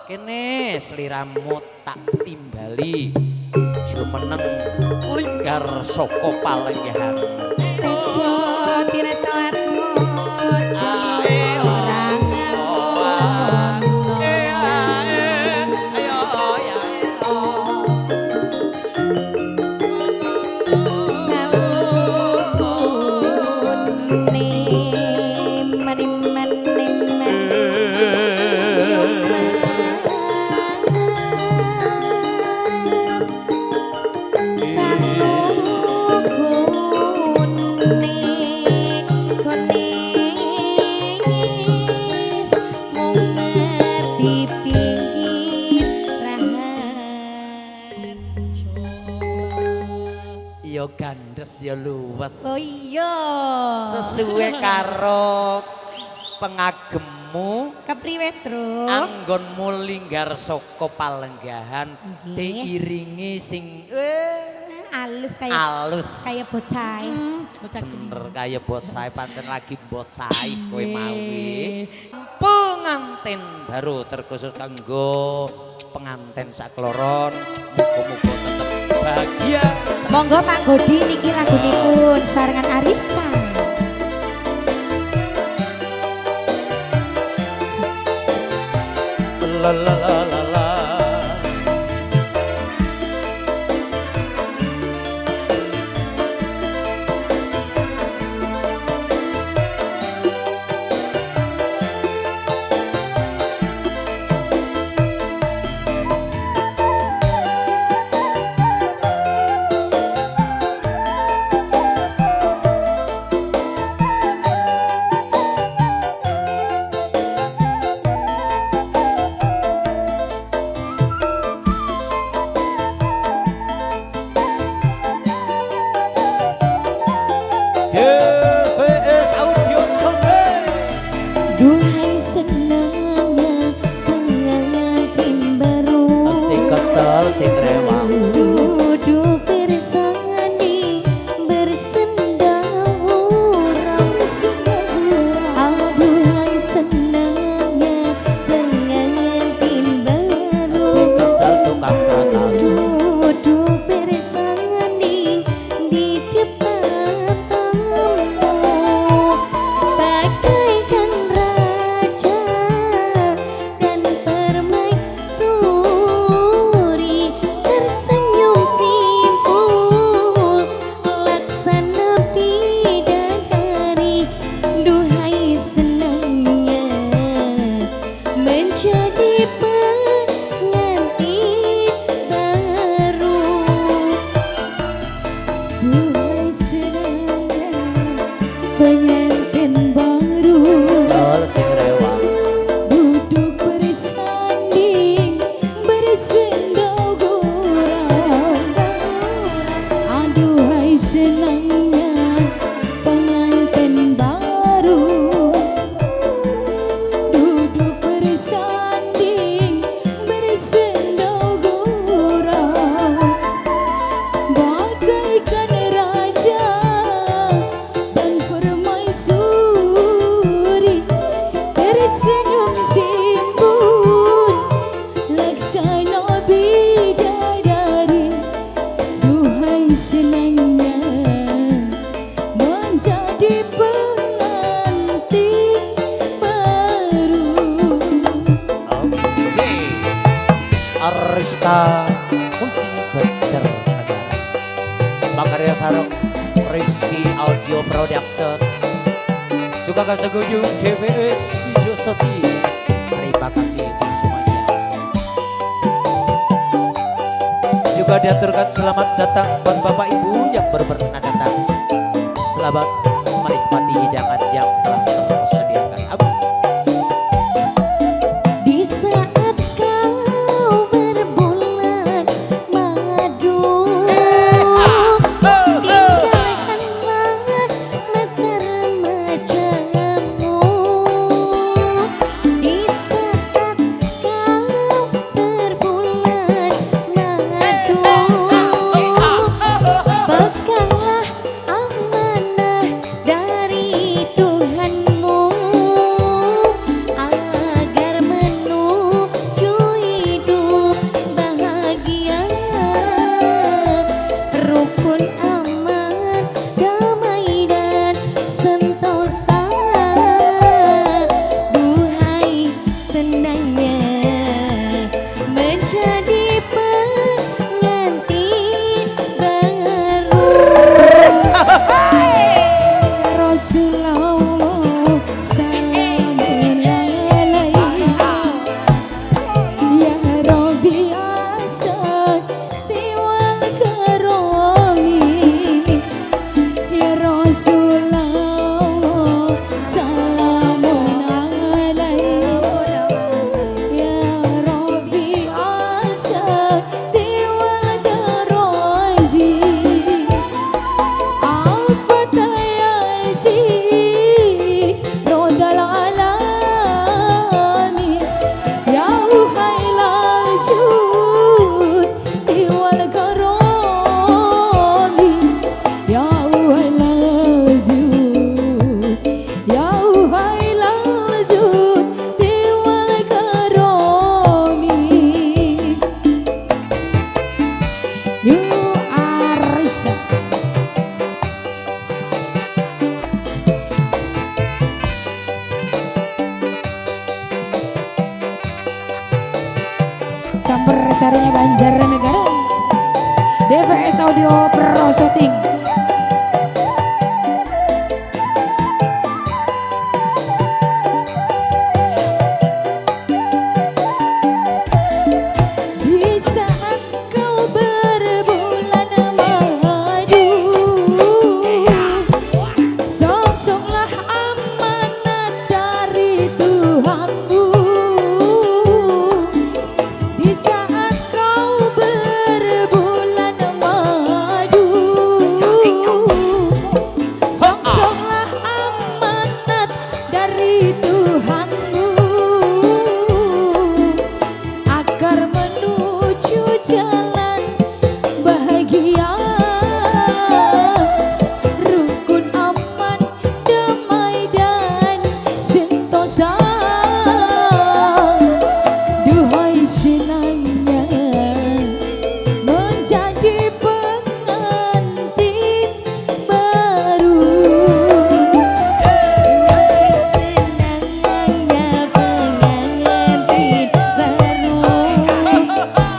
kene sliramu tak timbali jumeneng linggar saka palenggahan tejo tiretoatmu orang gandes ya luwes. Oh iya. Sesuai karo pengagemmu kepriwe Truk anggonmu linggar saka palenggahan diiringi sing alus kayak bocah. Bener kaya bocah pancen lagi bocah kowe mau pengantin baru terkhusus kanggo pengantin sakloron muga-muga tetep bahagia. Monggo Pak Godi niki lagunipun sarengan Arista. La la la la la. DVS Audio Sound. Duhai senangnya pengantin baru, Si kesel si rewang duduk bersanding bersendang orang aduhai senangnya pengantin baru, si kesel tukang kata duduk bersanding di depan bagaikan raja dan permaisuri, tersenyum simpul laksana bidadari. Duhai senangnya menjadi pengantin baru. Duhai senangnya pengantin baru, Sol si rewang duduk bersanding bersendau gurau. Aduhai senangnya pengantin baru, duduk bersanding bersendau gurau, bagaikan raja dan permaisuri, tersenyum simpul laksana bidadari. Duhai senangnya menjadi pengantin baru. Oke Arista musik Banjar Negara Makarya Sarok Rizky Audio Production juga Kasegunjung DVS Video Soti. Terima kasih untuk semuanya. Juga diaturkan selamat datang buat Bapak Ibu yang baru berkenan datang. Selamat menikmati hidangan yang telah tersediakan. Abu. Di saat kau berbulan madu, tinggalkanlah masa remajamu. Di saat kau berbulan madu, peganglah amanah dari Tuhan. Camper Sarinya Banjarnegara. DVS Audio Pro Shooting. Di saat kau berbulan madu, sosoklah amanat dari Tuhanmu. Di saat kau berbulan madu, sosoklah amanat dari Tuhanmu, agar menuju jalan bahagia, rukun aman, damai dan sentosa. Duhai senangnya menjadi pengantin baru. Senangnya pengantin baru,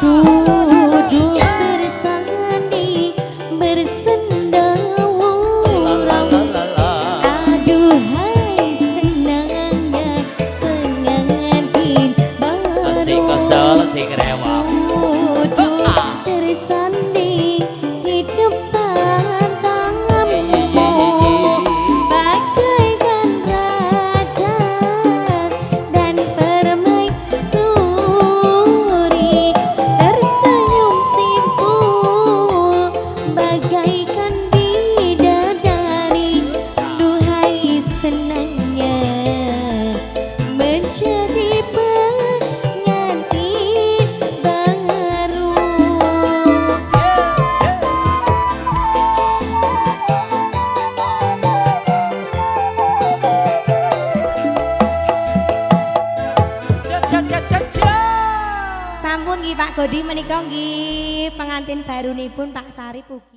duduk bersanding bersendawuran. Aduhai senangnya pengantin Sing baru, kesel sing rewang. duduk bersanding di depan tamu, bagaikan raja dan permaisuri, tersenyum simpul bagaikan bidadari. Duhai senangnya menjadi pengantin baru. Sampun nggih Pak Godi menika nggih pengantin barunipun Pak Sarip ugi.